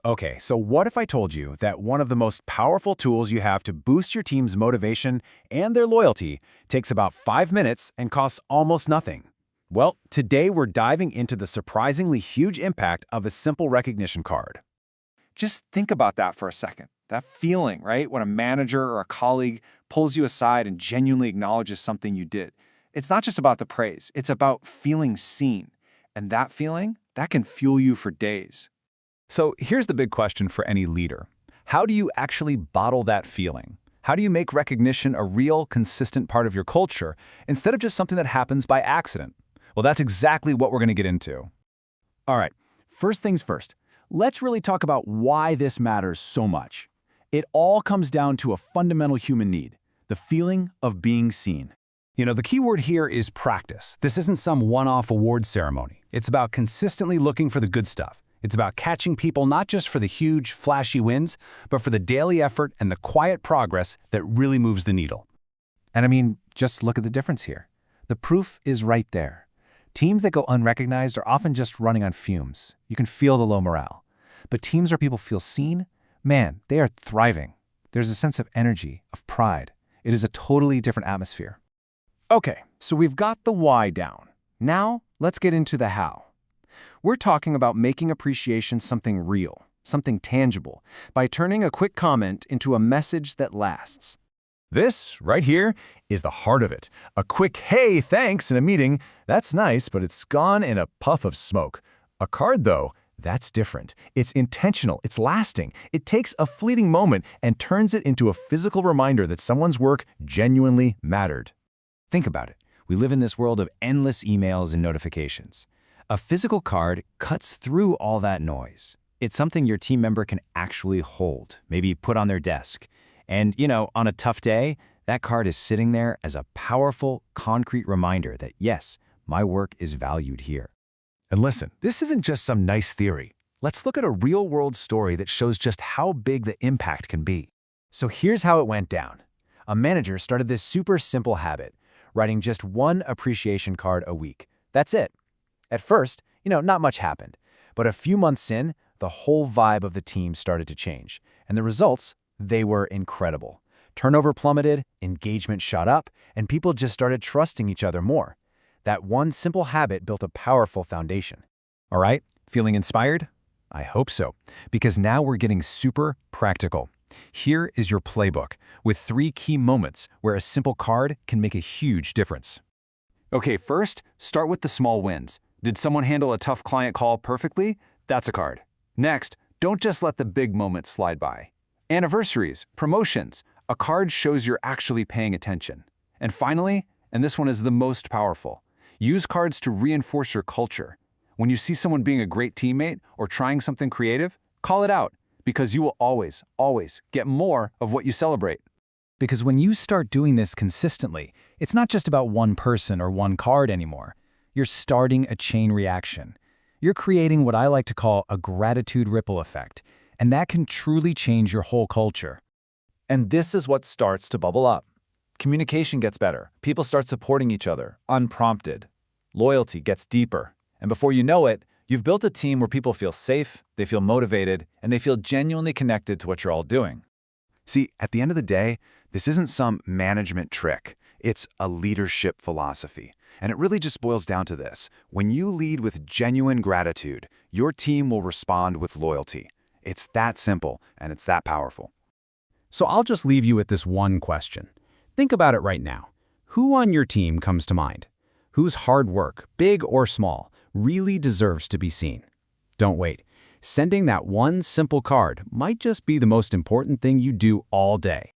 Okay, so what if I told you that one of the most powerful tools you have to boost your team's motivation and their loyalty takes about 5 minutes and costs almost nothing? Well, today we're diving into the surprisingly huge impact of a simple recognition card. Just think about that for a second. That feeling, right? When a manager or a colleague pulls you aside and genuinely acknowledges something you did. It's not just about the praise, it's about feeling seen. And that feeling, that can fuel you for days. So here's the big question for any leader. How do you actually bottle that feeling? How do you make recognition a real, consistent part of your culture instead of just something that happens by accident? Well, that's exactly what we're going to get into. All right, first things first, let's really talk about why this matters so much. It all comes down to a fundamental human need, the feeling of being seen. The key word here is practice. This isn't some one-off award ceremony. It's about consistently looking for the good stuff. It's about catching people not just for the huge, flashy wins, but for the daily effort and the quiet progress that really moves the needle. And I mean, just look at the difference here. The proof is right there. Teams that go unrecognized are often just running on fumes. You can feel the low morale. But teams where people feel seen, man, they are thriving. There's a sense of energy, of pride. It is a totally different atmosphere. Okay, so we've got the why down. Now, let's get into the how. We're talking about making appreciation something real, something tangible, by turning a quick comment into a message that lasts. This, right here, is the heart of it. A quick, hey, thanks in a meeting, that's nice, but it's gone in a puff of smoke. A card, though, that's different. It's intentional, it's lasting. It takes a fleeting moment and turns it into a physical reminder that someone's work genuinely mattered. Think about it. We live in this world of endless emails and notifications. A physical card cuts through all that noise. It's something your team member can actually hold, maybe put on their desk. And, on a tough day, that card is sitting there as a powerful, concrete reminder that, yes, my work is valued here. And listen, this isn't just some nice theory. Let's look at a real-world story that shows just how big the impact can be. So here's how it went down. A manager started this super simple habit, writing just one appreciation card a week. That's it. At first, not much happened. But a few months in, the whole vibe of the team started to change. And the results, they were incredible. Turnover plummeted, engagement shot up, and people just started trusting each other more. That one simple habit built a powerful foundation. All right, feeling inspired? I hope so, because now we're getting super practical. Here is your playbook, with 3 key moments where a simple card can make a huge difference. Okay, first, start with the small wins. Did someone handle a tough client call perfectly? That's a card. Next, don't just let the big moments slide by. Anniversaries, promotions, a card shows you're actually paying attention. And finally, and this one is the most powerful, use cards to reinforce your culture. When you see someone being a great teammate or trying something creative, call it out, because you will always, always get more of what you celebrate. Because when you start doing this consistently, it's not just about one person or one card anymore. You're starting a chain reaction. You're creating what I like to call a gratitude ripple effect, and that can truly change your whole culture. And this is what starts to bubble up. Communication gets better. People start supporting each other, unprompted. Loyalty gets deeper. And before you know it, you've built a team where people feel safe, they feel motivated, and they feel genuinely connected to what you're all doing. See, at the end of the day, this isn't some management trick. It's a leadership philosophy. And it really just boils down to this. When you lead with genuine gratitude, your team will respond with loyalty. It's that simple, and it's that powerful. So I'll just leave you with this one question. Think about it right now. Who on your team comes to mind? Whose hard work, big or small, really deserves to be seen? Don't wait. Sending that one simple card might just be the most important thing you do all day.